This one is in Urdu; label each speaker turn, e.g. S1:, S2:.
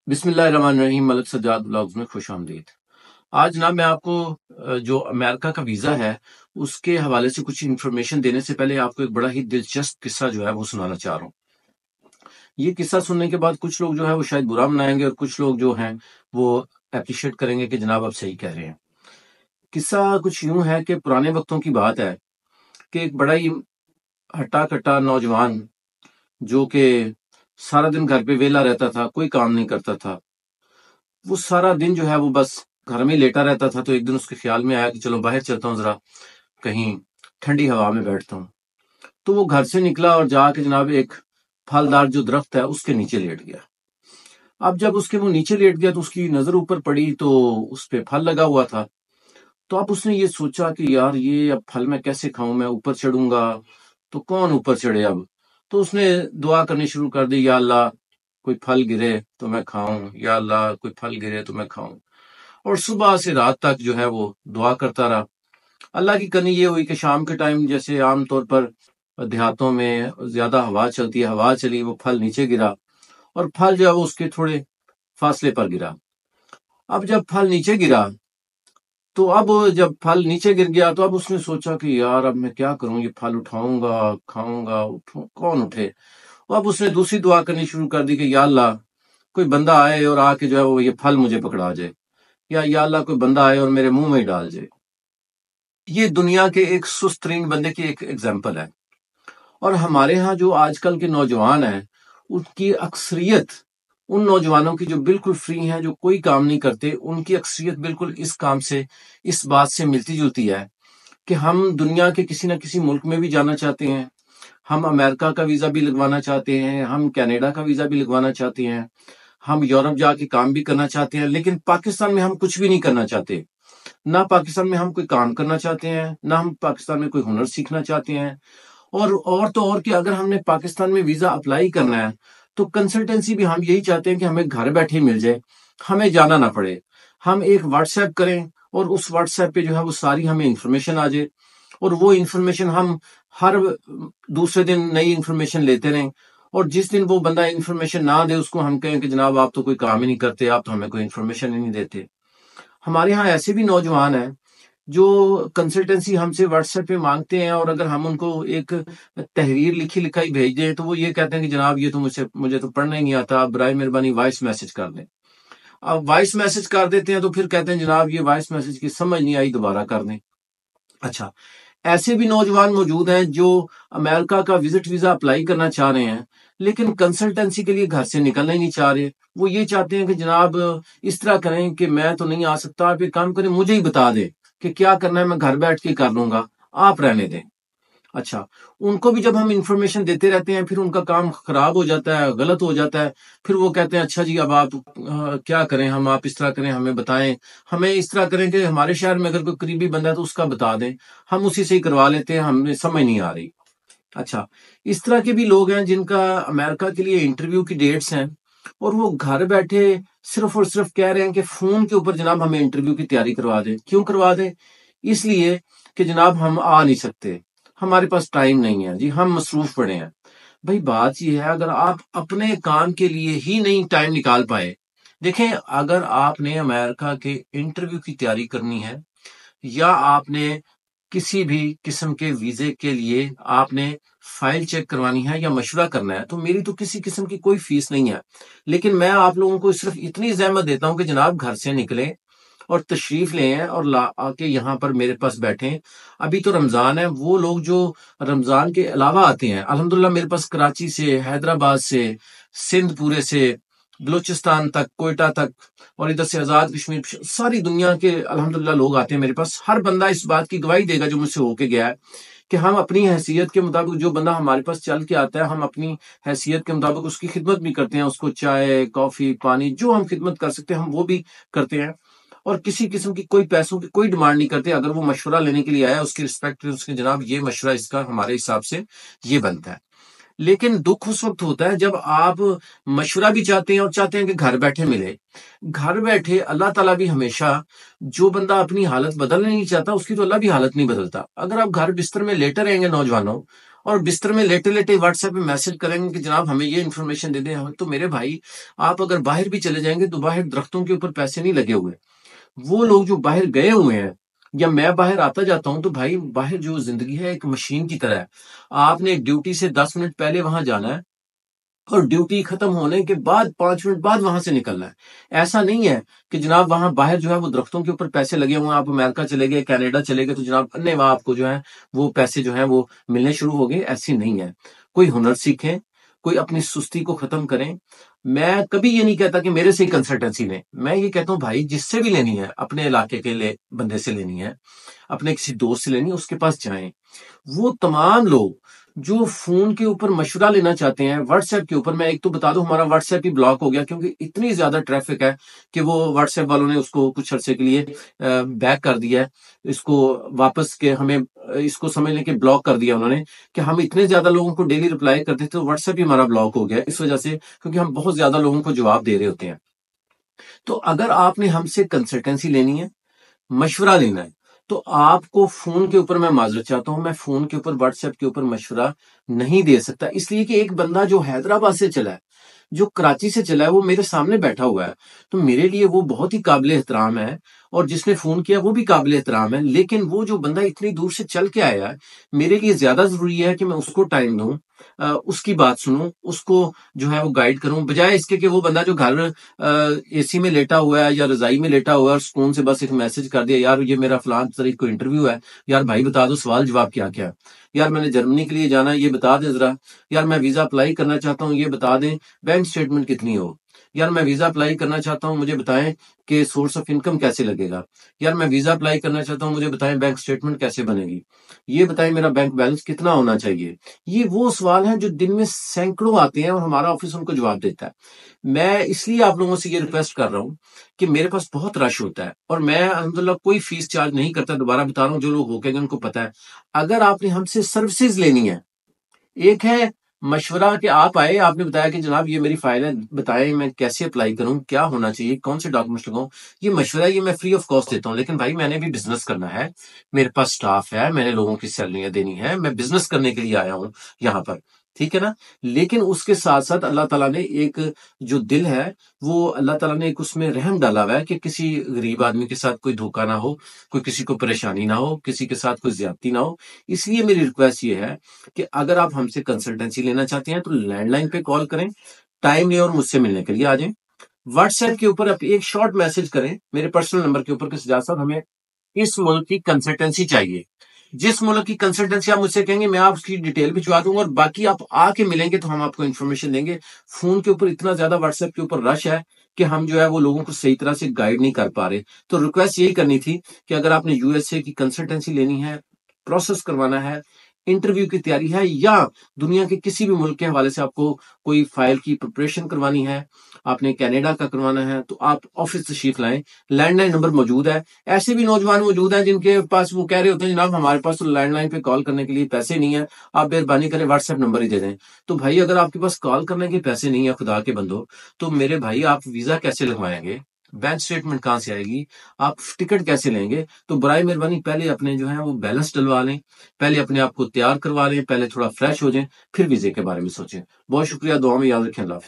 S1: بسم اللہ الرحمن الرحیم۔ ملک سجاد بلاگز میں خوش آمدید۔ آج جناب میں آپ کو جو امریکہ کا ویزا ہے اس کے حوالے سے کچھ انفارمیشن دینے سے پہلے آپ کو ایک بڑا ہی دلچسپ قصہ جو ہے وہ سنانا چاہ رہا ہوں۔ یہ قصہ سننے کے بعد کچھ لوگ جو ہے وہ شاید برا منائیں گے اور کچھ لوگ جو ہیں وہ اپریشیٹ کریں گے کہ جناب آپ صحیح کہہ رہے ہیں۔ قصہ کچھ یوں ہے کہ پرانے وقتوں کی بات ہے کہ ایک بڑا ہی ہٹا کٹا نوجوان جو کہ سارا دن گھر پہ ویلا رہتا تھا، کوئی کام نہیں کرتا تھا، وہ سارا دن جو ہے وہ بس گھر میں لیٹا رہتا تھا۔ تو ایک دن اس کے خیال میں آیا کہ چلو باہر چلتا ہوں، ذرا کہیں ٹھنڈی ہوا میں بیٹھتا ہوں۔ تو وہ گھر سے نکلا اور جا کے جناب ایک پھلدار جو درخت ہے اس کے نیچے لیٹ گیا۔ اب جب اس کے وہ نیچے لیٹ گیا تو اس کی نظر اوپر پڑی تو اس پہ پھل لگا ہوا تھا۔ تو اب اس نے یہ سوچا کہ یار یہ اب پھل میں کیسے کھاؤں، میں اوپر چڑھوں گا تو کون اوپر چڑھے اب۔ تو اس نے دعا کرنی شروع کر دی، یا اللہ کوئی پھل گرے تو میں کھاؤں، یا اللہ کوئی پھل گرے تو میں کھاؤں۔ اور صبح سے رات تک جو ہے وہ دعا کرتا رہا۔ اللہ کی کرنی یہ ہوئی کہ شام کے ٹائم جیسے عام طور پر دیہاتوں میں زیادہ ہوا چلتی ہے، ہوا چلی، وہ پھل نیچے گرا اور پھل جو ہے وہ اس کے تھوڑے فاصلے پر گرا۔ اب جب پھل نیچے گرا تو اب جب پھل نیچے گر گیا تو اب اس نے سوچا کہ یار اب میں کیا کروں، یہ پھل اٹھاؤں گا کھاؤں گا، کون اٹھے۔ اب اس نے دوسری دعا کرنی شروع کر دی کہ یا اللہ کوئی بندہ آئے اور آ کے جو ہے وہ یہ پھل مجھے پکڑا جائے، یا اللہ کوئی بندہ آئے اور میرے منہ میں ڈال جائے۔ یہ دنیا کے ایک سست ترین بندے کی ایک ایگزامپل ہے۔ اور ہمارے ہاں جو آج کل کے نوجوان ہیں ان کی اکثریت، ان نوجوانوں کی جو بالکل فری ہیں، جو کوئی کام نہیں کرتے، ان کی اکثریت بالکل اس کام سے، اس بات سے ملتی جلتی ہے کہ ہم دنیا کے کسی نہ کسی ملک میں بھی جانا چاہتے ہیں، ہم امریکہ کا ویزا بھی لگوانا چاہتے ہیں، ہم کینیڈا کا ویزا بھی لگوانا چاہتے ہیں، ہم یورپ جا کے کام بھی کرنا چاہتے ہیں، لیکن پاکستان میں ہم کچھ بھی نہیں کرنا چاہتے۔ نہ پاکستان میں ہم کوئی کام کرنا چاہتے ہیں، نہ ہم پاکستان میں کوئی ہنر سیکھنا چاہتے ہیں۔ اور تو اور کہ اگر ہم نے پاکستان میں ویزا اپلائی کرنا ہے تو کنسلٹنسی بھی ہم یہی چاہتے ہیں کہ ہمیں گھر بیٹھے مل جائے، ہمیں جانا نہ پڑے، ہم ایک واٹس ایپ کریں اور اس واٹس ایپ پہ جو ہے وہ ساری ہمیں انفارمیشن آ جائے، اور وہ انفارمیشن ہم ہر دوسرے دن نئی انفارمیشن لیتے رہیں، اور جس دن وہ بندہ انفارمیشن نہ دے اس کو ہم کہیں کہ جناب آپ تو کوئی کام ہی نہیں کرتے، آپ تو ہمیں کوئی انفارمیشن ہی نہیں دیتے۔ ہمارے ہاں ایسے بھی نوجوان ہیں جو کنسلٹنسی ہم سے واٹس ایپ پہ مانگتے ہیں، اور اگر ہم ان کو ایک تحریر لکھی لکھائی بھیج دیں تو وہ یہ کہتے ہیں کہ جناب یہ تو مجھے تو پڑھنا ہی نہیں آتا، برائے مہربانی وائس میسج کر دیں۔ اب وائس میسج کر دیتے ہیں تو پھر کہتے ہیں جناب یہ وائس میسج کی سمجھ نہیں آئی، دوبارہ کر دیں۔ اچھا، ایسے بھی نوجوان موجود ہیں جو امریکہ کا وزٹ ویزا اپلائی کرنا چاہ رہے ہیں لیکن کنسلٹنسی کے لیے گھر سے نکلنا ہی نہیں چاہ رہے۔ وہ یہ چاہتے ہیں کہ جناب اس طرح کریں کہ میں تو نہیں آ سکتا، آپ ایک کام کریں مجھے ہی بتا دیں کہ کیا کرنا ہے، میں گھر بیٹھ کے کر لوں گا، آپ رہنے دیں۔ اچھا، ان کو بھی جب ہم انفارمیشن دیتے رہتے ہیں پھر ان کا کام خراب ہو جاتا ہے، غلط ہو جاتا ہے، پھر وہ کہتے ہیں اچھا جی اب آپ کیا کریں، ہم آپ اس طرح کریں، ہمیں بتائیں، ہمیں اس طرح کریں کہ ہمارے شہر میں اگر کوئی قریبی بندہ ہے تو اس کا بتا دیں، ہم اسی سے ہی کروا لیتے ہیں، ہمیں سمجھ نہیں آ رہی۔ اچھا، اس طرح کے بھی لوگ ہیں جن کا امریکہ کے لیے انٹرویو کی ڈیٹس ہیں اور وہ گھر بیٹھے صرف اور صرف کہہ رہے ہیں کہ فون کے اوپر جناب ہمیں انٹرویو کی تیاری کروا دیں۔ کیوں کروا دیں؟ اس لیے کہ جناب ہم آ نہیں سکتے، ہمارے پاس ٹائم نہیں ہے، جی ہم مصروف پڑے ہیں۔ بھئی بات یہ ہے اگر آپ اپنے کام کے لیے ہی نہیں ٹائم نکال پائے، دیکھیں اگر آپ نے امریکہ کے انٹرویو کی تیاری کرنی ہے یا آپ نے کسی بھی قسم کے ویزے کے لیے آپ نے فائل چیک کروانی ہے یا مشورہ کرنا ہے تو میری تو کسی قسم کی کوئی فیس نہیں ہے، لیکن میں آپ لوگوں کو صرف اتنی زحمت دیتا ہوں کہ جناب گھر سے نکلیں اور تشریف لیں اور آ کے یہاں پر میرے پاس بیٹھیں۔ ابھی تو رمضان ہے، وہ لوگ جو رمضان کے علاوہ آتے ہیں، الحمدللہ میرے پاس کراچی سے، حیدرآباد سے، سندھ پورے سے، بلوچستان تک، کوئٹہ تک، اور ادھر سے آزاد کشمیر، ساری دنیا کے الحمدللہ لوگ آتے ہیں میرے پاس۔ ہر بندہ اس بات کی گواہی دے گا جو مجھ سے ہو کے گیا ہے کہ ہم اپنی حیثیت کے مطابق، جو بندہ ہمارے پاس چل کے آتا ہے ہم اپنی حیثیت کے مطابق اس کی خدمت بھی کرتے ہیں، اس کو چائے کافی پانی جو ہم خدمت کر سکتے ہیں ہم وہ بھی کرتے ہیں، اور کسی قسم کی کوئی پیسوں کی کوئی ڈیمانڈ نہیں کرتے۔ اگر وہ مشورہ لینے کے لیے آیا اس کی رسپیکٹ، اس کے جناب یہ مشورہ اس کا ہمارے حساب سے یہ بنتا ہے۔ لیکن دکھ اس وقت ہوتا ہے جب آپ مشورہ بھی چاہتے ہیں اور چاہتے ہیں کہ گھر بیٹھے ملے۔ گھر بیٹھے اللہ تعالیٰ بھی ہمیشہ، جو بندہ اپنی حالت بدلنا نہیں چاہتا اس کی تو اللہ بھی حالت نہیں بدلتا۔ اگر آپ گھر بستر میں لیٹے رہیں گے نوجوانوں، اور بستر میں لیٹے لیٹے واٹس ایپ پہ میسج کریں گے کہ جناب ہمیں یہ انفارمیشن دے دیں. تو میرے بھائی آپ اگر باہر بھی چلے جائیں گے تو باہر درختوں کے اوپر پیسے نہیں لگے ہوئے. وہ لوگ جو باہر گئے ہوئے ہیں یا میں باہر آتا جاتا ہوں تو بھائی باہر جو زندگی ہے ایک مشین کی طرح ہے. آپ نے ڈیوٹی سے 10 منٹ پہلے وہاں جانا ہے اور ڈیوٹی ختم ہونے کے بعد 5 منٹ بعد وہاں سے نکلنا ہے. ایسا نہیں ہے کہ جناب وہاں باہر جو ہے وہ درختوں کے اوپر پیسے لگے ہوئے ہیں. آپ امریکہ چلے گئے, کینیڈا چلے گئے تو جناب اننے وہاں آپ کو جو ہے وہ پیسے جو ہیں وہ ملنے شروع ہو گئے. ایسی نہیں ہے. کوئی ہنر سیکھیں, کوئی اپنی سستی کو ختم کریں. میں کبھی یہ نہیں کہتا کہ میرے سے ہی کنسلٹنسی لیں. میں یہ کہتا ہوں بھائی جس سے بھی لینی ہے, اپنے علاقے کے بندے سے لینی ہے, اپنے کسی دوست سے لینی ہے, اس کے پاس جائیں. وہ تمام لوگ جو فون کے اوپر مشورہ لینا چاہتے ہیں واٹس ایپ کے اوپر, میں ایک تو بتا دوں ہمارا واٹس ایپ ہی بلاک ہو گیا کیونکہ اتنی زیادہ ٹریفک ہے کہ وہ واٹس ایپ والوں نے اس کو کچھ عرصے کے لیے بیک کر دیا ہے. اس کو واپس کے ہمیں اس کو سمجھ لیں کہ بلاک کر دیا انہوں نے, کہ ہم اتنے زیادہ لوگوں کو ڈیلی رپلائی کرتے تھے تو واٹس ایپ ہی ہمارا بلاک ہو گیا اس وجہ سے, کیونکہ ہم بہت زیادہ لوگوں کو جواب دے رہے ہوتے ہیں. تو اگر آپ نے ہم سے کنسلٹنسی لینی ہے, مشورہ لینا ہے, تو آپ کو فون کے اوپر, میں معذرت چاہتا ہوں, میں فون کے اوپر واٹس ایپ کے اوپر مشورہ نہیں دے سکتا. اس لیے کہ ایک بندہ جو حیدرآباد سے چلا ہے, جو کراچی سے چلا ہے, وہ میرے سامنے بیٹھا ہوا ہے. تو میرے لیے وہ بہت ہی قابل احترام ہے, اور جس نے فون کیا وہ بھی قابل احترام ہے. لیکن وہ جو بندہ اتنی دور سے چل کے آیا ہے, میرے لیے زیادہ ضروری ہے کہ میں اس کو ٹائم دوں, اس کی بات سنوں, اس کو جو ہے وہ گائیڈ کروں, بجائے اس کے کہ وہ بندہ جو گھر اے سی میں لیٹا ہوا ہے یا رضائی میں لیٹا ہوا ہے اور سکون سے بس ایک میسج کر دیا, یار یہ میرا فلان طریق کو انٹرویو ہے, یار بھائی بتا دو سوال جواب کیا کیا, یار میں نے جرمنی کے لیے جانا ہے یہ بتا دیں ذرا, یار میں ویزا اپلائی کرنا چاہتا ہوں یہ بتا دیں, بینک سٹیٹمنٹ کتنی ہو, یار میں ویزا اپلائی کرنا چاہتا ہوں مجھے بتائیں کہ سورس آف انکم کیسے لگے گا, یار میں ویزا اپلائی کرنا چاہتا ہوں مجھے بتائیں بینک سٹیٹمنٹ کیسے بنے گی, یہ بتائیں میرا بینک بیلنس کتنا ہونا چاہیے. یہ وہ سوال ہیں جو دن میں سینکڑوں آتے ہیں اور ہمارا آفس ان کو جواب دیتا ہے. میں اس لیے آپ لوگوں سے یہ ریکویسٹ کر رہا ہوں کہ میرے پاس بہت رش ہوتا ہے اور میں الحمدللہ کوئی فیس چارج نہیں کرتا. دوبارہ بتا رہا ہوں, جو لوگ ہو کے ان کو پتا ہے. اگر آپ نے ہم سے سروسز لینی ہے, ایک ہے مشورہ کہ آپ آئے, آپ نے بتایا کہ جناب یہ میری فائل ہے, بتائیں میں کیسے اپلائی کروں, کیا ہونا چاہیے, کون سے ڈاکومنٹس لگاؤں. یہ مشورہ یہ میں فری آف کاسٹ دیتا ہوں. لیکن بھائی میں نے بھی بزنس کرنا ہے, میرے پاس سٹاف ہے, میں نے لوگوں کی سیلریاں دینی ہے, میں بزنس کرنے کے لیے آیا ہوں یہاں پر, ٹھیک ہے نا. لیکن اس کے ساتھ ساتھ اللہ تعالیٰ نے ایک جو دل ہے وہ اللہ تعالیٰ نے ایک اس میں رحم ڈالا ہوا ہے کہ کسی غریب آدمی کے ساتھ کوئی دھوکہ نہ ہو, کوئی کسی کو پریشانی نہ ہو, کسی کے ساتھ کوئی زیادتی نہ ہو. اس لیے میری ریکویسٹ یہ ہے کہ اگر آپ ہم سے کنسلٹنسی لینا چاہتے ہیں تو لینڈ لائن پہ کال کریں, ٹائم لیں اور مجھ سے ملنے کے لیے آ جائیں. واٹس ایپ کے اوپر آپ ایک شارٹ میسج کریں میرے پرسنل نمبر کے اوپر کہ سجاد صاحب ہمیں اس ملک کی کنسلٹنسی چاہیے. جس ملک کی کنسلٹنسی آپ مجھ سے کہیں گے میں آپ اس کی ڈیٹیل بھجوا دوں گا, اور باقی آپ آ کے ملیں گے تو ہم آپ کو انفارمیشن دیں گے. فون کے اوپر اتنا زیادہ واٹس ایپ کے اوپر رش ہے کہ ہم جو ہے وہ لوگوں کو صحیح طرح سے گائیڈ نہیں کر پا رہے. تو ریکویسٹ یہی کرنی تھی کہ اگر آپ نے یو ایس اے کی کنسلٹنسی لینی ہے, پروسیس کروانا ہے, انٹرویو کی تیاری ہے, یا دنیا کے کسی بھی ملک کے حوالے سے آپ کو کوئی فائل کی پریپریشن کروانی ہے, آپ نے کینیڈا کا کروانا ہے, تو آپ آفس تشریف لائیں. لینڈ لائن نمبر موجود ہے. ایسے بھی نوجوان موجود ہیں جن کے پاس وہ کہہ رہے ہوتے ہیں جناب ہمارے پاس تو لینڈ لائن پہ کال کرنے کے لیے پیسے نہیں ہیں, آپ مہربانی کریں واٹس ایپ نمبر ہی دے دیں. تو بھائی اگر آپ کے پاس کال کرنے کے پیسے نہیں ہیں خدا کے بندو, تو میرے بھائی آپ ویزا کیسے لگوائیں گے, بینک سٹیٹمنٹ کہاں سے آئے گی, آپ ٹکٹ کیسے لیں گے. تو برائے مہربانی پہلے اپنے جو ہے وہ بیلنس ڈلوا لیں, پہلے اپنے آپ کو تیار کروا لیں, پہلے تھوڑا فریش ہو جائیں, پھر ویزے کے بارے میں سوچیں. بہت شکریہ, دعا میں یاد رکھیں. اللہ حافظ.